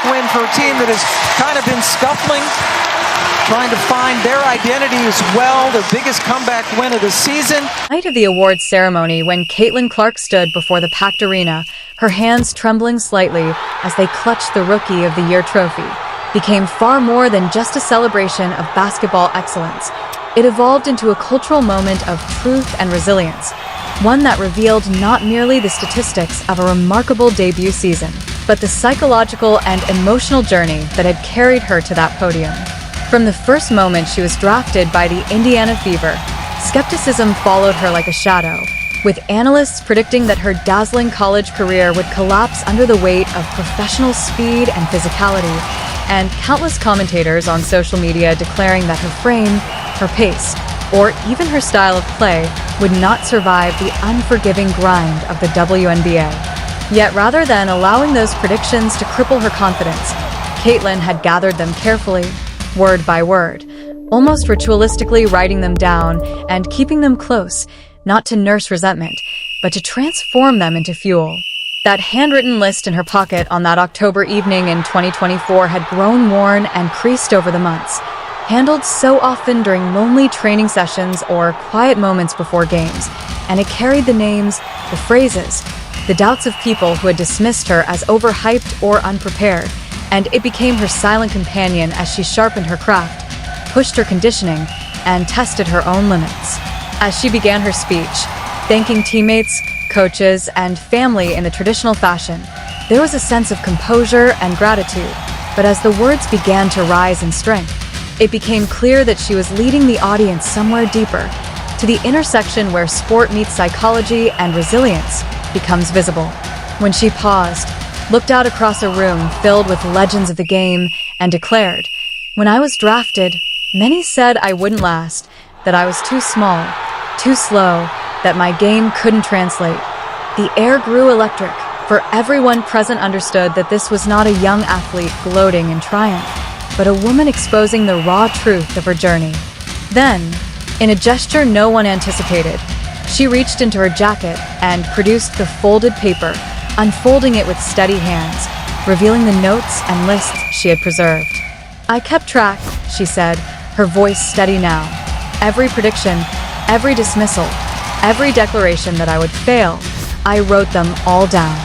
win for a team that has kind of been scuffling, trying to find their identity as well, their biggest comeback win of the season. Night of the awards ceremony, when Caitlin Clark stood before the packed arena, her hands trembling slightly as they clutched the Rookie of the Year trophy, became far more than just a celebration of basketball excellence. It evolved into a cultural moment of truth and resilience, one that revealed not merely the statistics of a remarkable debut season, but the psychological and emotional journey that had carried her to that podium. From the first moment she was drafted by the Indiana Fever, skepticism followed her like a shadow, with analysts predicting that her dazzling college career would collapse under the weight of professional speed and physicality, and countless commentators on social media declaring that her frame, her pace, or even her style of play would not survive the unforgiving grind of the WNBA. Yet rather than allowing those predictions to cripple her confidence, Caitlin had gathered them carefully, word by word, almost ritualistically writing them down and keeping them close, not to nurse resentment, but to transform them into fuel. That handwritten list in her pocket on that October evening in 2024 had grown worn and creased over the months, handled so often during lonely training sessions or quiet moments before games, and it carried the names, the phrases, the doubts of people who had dismissed her as overhyped or unprepared, and it became her silent companion as she sharpened her craft, pushed her conditioning, and tested her own limits. As she began her speech, thanking teammates, coaches, and family in the traditional fashion, there was a sense of composure and gratitude, but as the words began to rise in strength, it became clear that she was leading the audience somewhere deeper, to the intersection where sport meets psychology and resilience becomes visible. When she paused, looked out across a room filled with legends of the game, and declared, "When I was drafted, many said I wouldn't last, that I was too small, too slow, that my game couldn't translate." The air grew electric, for everyone present understood that this was not a young athlete gloating in triumph, but a woman exposing the raw truth of her journey. Then, in a gesture no one anticipated, she reached into her jacket and produced the folded paper, unfolding it with steady hands, revealing the notes and lists she had preserved. "I kept track," she said, her voice steady now. "Every prediction, every dismissal, every declaration that I would fail, I wrote them all down."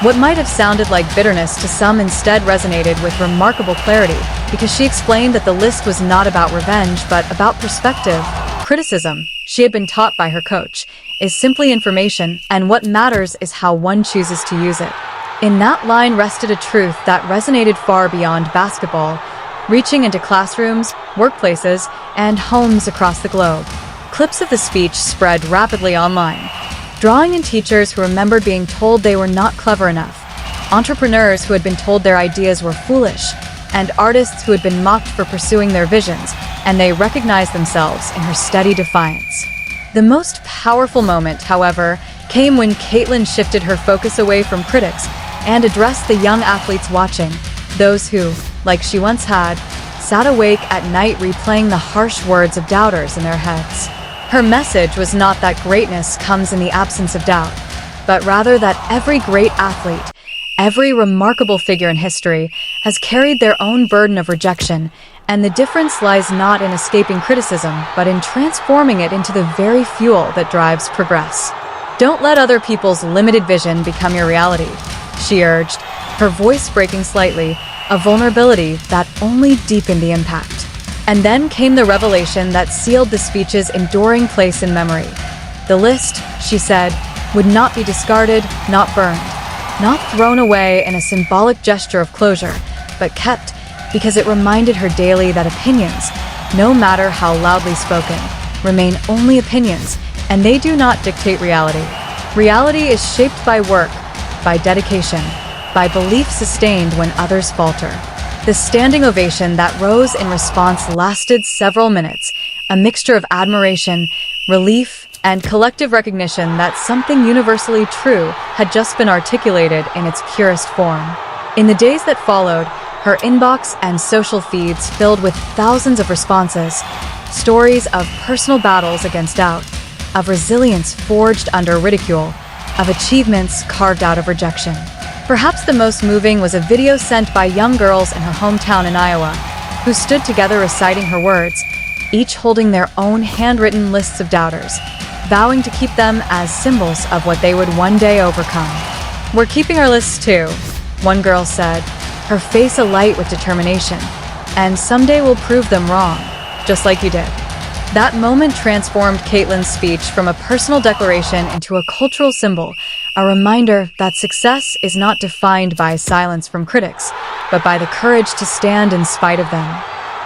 What might have sounded like bitterness to some instead resonated with remarkable clarity, because she explained that the list was not about revenge, but about perspective. Criticism, she had been taught by her coach, is simply information, and what matters is how one chooses to use it. In that line rested a truth that resonated far beyond basketball, reaching into classrooms, workplaces, and homes across the globe. Clips of the speech spread rapidly online, drawing in teachers who remembered being told they were not clever enough, entrepreneurs who had been told their ideas were foolish, and artists who had been mocked for pursuing their visions, and they recognized themselves in her steady defiance. The most powerful moment, however, came when Caitlin shifted her focus away from critics and addressed the young athletes watching, those who, like she once had, sat awake at night replaying the harsh words of doubters in their heads. Her message was not that greatness comes in the absence of doubt, but rather that every great athlete, every remarkable figure in history, has carried their own burden of rejection, and the difference lies not in escaping criticism, but in transforming it into the very fuel that drives progress. "Don't let other people's limited vision become your reality," she urged, her voice breaking slightly, a vulnerability that only deepened the impact. And then came the revelation that sealed the speech's enduring place in memory. The list, she said, would not be discarded, not burned, not thrown away in a symbolic gesture of closure, but kept because it reminded her daily that opinions, no matter how loudly spoken, remain only opinions, and they do not dictate reality. Reality is shaped by work, by dedication, by belief sustained when others falter. The standing ovation that rose in response lasted several minutes, a mixture of admiration, relief, and collective recognition that something universally true had just been articulated in its purest form. In the days that followed, her inbox and social feeds filled with thousands of responses, stories of personal battles against doubt, of resilience forged under ridicule, of achievements carved out of rejection. Perhaps the most moving was a video sent by young girls in her hometown in Iowa, who stood together reciting her words, each holding their own handwritten lists of doubters, vowing to keep them as symbols of what they would one day overcome. "We're keeping our lists too," one girl said, her face alight with determination. "And someday we'll prove them wrong, just like you did." That moment transformed Caitlin's speech from a personal declaration into a cultural symbol, a reminder that success is not defined by silence from critics, but by the courage to stand in spite of them.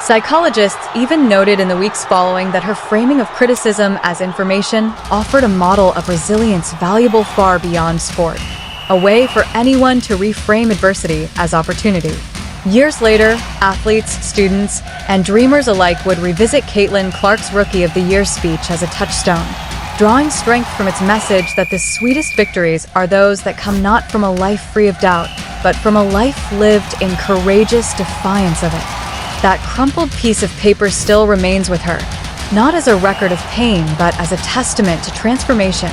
Psychologists even noted in the weeks following that her framing of criticism as information offered a model of resilience valuable far beyond sport, a way for anyone to reframe adversity as opportunity. Years later, athletes, students, and dreamers alike would revisit Caitlin Clark's Rookie of the Year speech as a touchstone, drawing strength from its message that the sweetest victories are those that come not from a life free of doubt, but from a life lived in courageous defiance of it. That crumpled piece of paper still remains with her, not as a record of pain, but as a testament to transformation,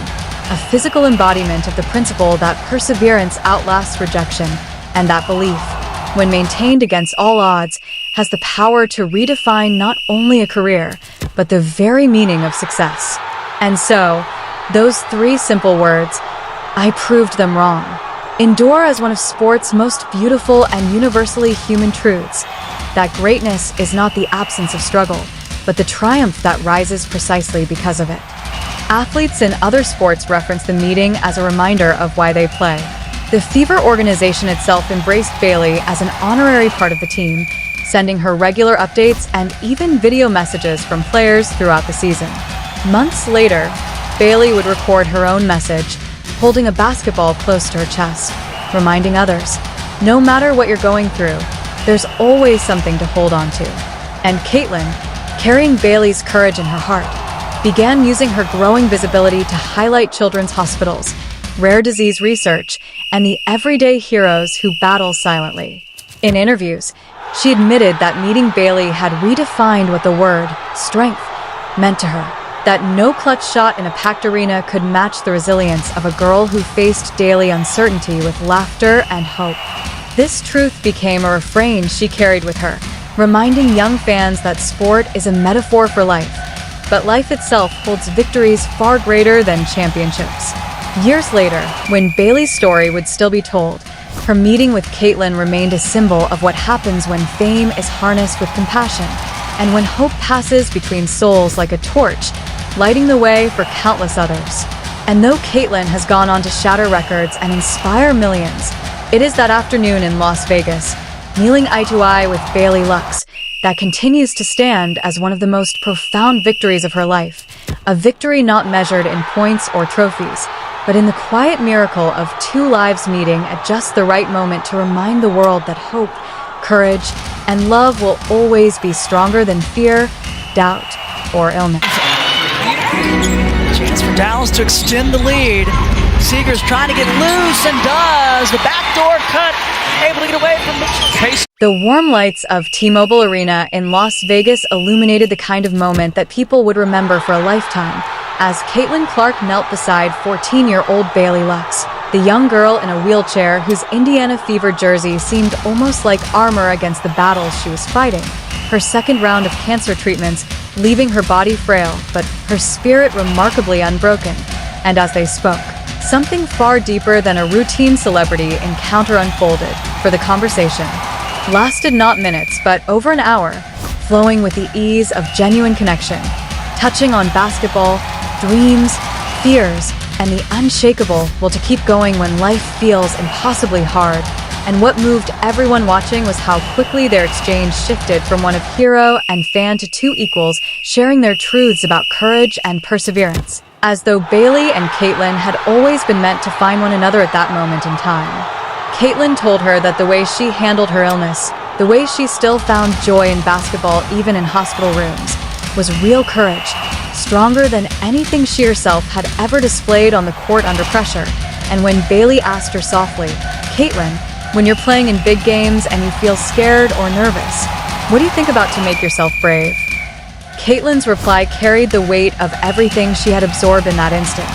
a physical embodiment of the principle that perseverance outlasts rejection, and that belief, when maintained against all odds, has the power to redefine not only a career, but the very meaning of success. And so, those three simple words, "I proved them wrong," endure as one of sport's most beautiful and universally human truths, that greatness is not the absence of struggle, but the triumph that rises precisely because of it. Athletes in other sports reference the meeting as a reminder of why they play. The Fever organization itself embraced Bailey as an honorary part of the team, sending her regular updates and even video messages from players throughout the season. Months later, Bailey would record her own message, holding a basketball close to her chest, reminding others, no matter what you're going through, there's always something to hold on to. And Caitlin, carrying Bailey's courage in her heart, began using her growing visibility to highlight children's hospitals, rare disease research, and the everyday heroes who battle silently. In interviews, she admitted that meeting Bailey had redefined what the word strength meant to her, that no clutch shot in a packed arena could match the resilience of a girl who faced daily uncertainty with laughter and hope. This truth became a refrain she carried with her, reminding young fans that sport is a metaphor for life, but life itself holds victories far greater than championships. Years later, when Bailey's story would still be told, her meeting with Caitlin remained a symbol of what happens when fame is harnessed with compassion, and when hope passes between souls like a torch, lighting the way for countless others. And though Caitlin has gone on to shatter records and inspire millions, it is that afternoon in Las Vegas, kneeling eye to eye with Bailey Lux, that continues to stand as one of the most profound victories of her life, a victory not measured in points or trophies, but in the quiet miracle of two lives meeting at just the right moment to remind the world that hope, courage, and love will always be stronger than fear, doubt, or illness. Chance for Dallas to extend the lead. Seeger's trying to get loose and does. The backdoor cut, able to get away from the case. The warm lights of T-Mobile Arena in Las Vegas illuminated the kind of moment that people would remember for a lifetime, as Caitlin Clark knelt beside 14-year-old Bailey Lux, the young girl in a wheelchair whose Indiana Fever jersey seemed almost like armor against the battles she was fighting, her second round of cancer treatments leaving her body frail, but her spirit remarkably unbroken. And as they spoke, something far deeper than a routine celebrity encounter unfolded, for the conversation lasted not minutes, but over an hour, flowing with the ease of genuine connection, touching on basketball, dreams, fears, and the unshakable will to keep going when life feels impossibly hard. And what moved everyone watching was how quickly their exchange shifted from one of hero and fan to two equals, sharing their truths about courage and perseverance, as though Bailey and Caitlin had always been meant to find one another at that moment in time. Caitlin told her that the way she handled her illness, the way she still found joy in basketball even in hospital rooms, was real courage, stronger than anything she herself had ever displayed on the court under pressure. And when Bailey asked her softly, "Caitlin, when you're playing in big games and you feel scared or nervous, what do you think about to make yourself brave?" Caitlin's reply carried the weight of everything she had absorbed in that instant.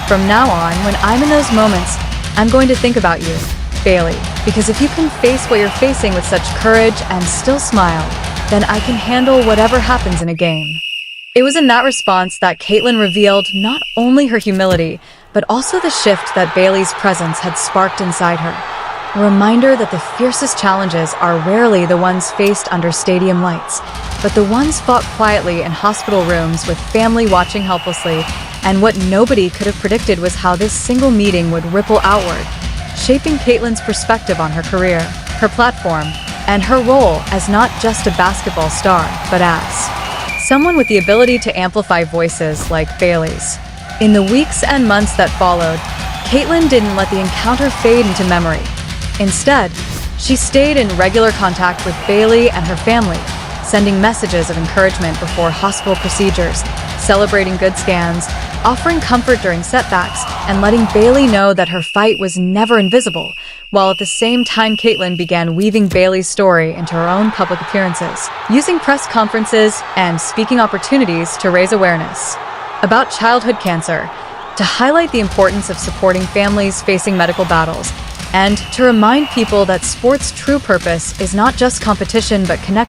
"From now on, when I'm in those moments, I'm going to think about you. Bailey, because if you can face what you're facing with such courage and still smile, then I can handle whatever happens in a game." It was in that response that Caitlin revealed not only her humility, but also the shift that Bailey's presence had sparked inside her. A reminder that the fiercest challenges are rarely the ones faced under stadium lights, but the ones fought quietly in hospital rooms with family watching helplessly. And what nobody could have predicted was how this single meeting would ripple outward, shaping Caitlin's perspective on her career, her platform, and her role as not just a basketball star, but as someone with the ability to amplify voices like Bailey's. In the weeks and months that followed, Caitlin didn't let the encounter fade into memory. Instead, she stayed in regular contact with Bailey and her family, sending messages of encouragement before hospital procedures, celebrating good scans, offering comfort during setbacks, and letting Bailey know that her fight was never invisible, while at the same time Caitlin began weaving Bailey's story into her own public appearances, using press conferences and speaking opportunities to raise awareness about childhood cancer, to highlight the importance of supporting families facing medical battles, and to remind people that sport's true purpose is not just competition but connection.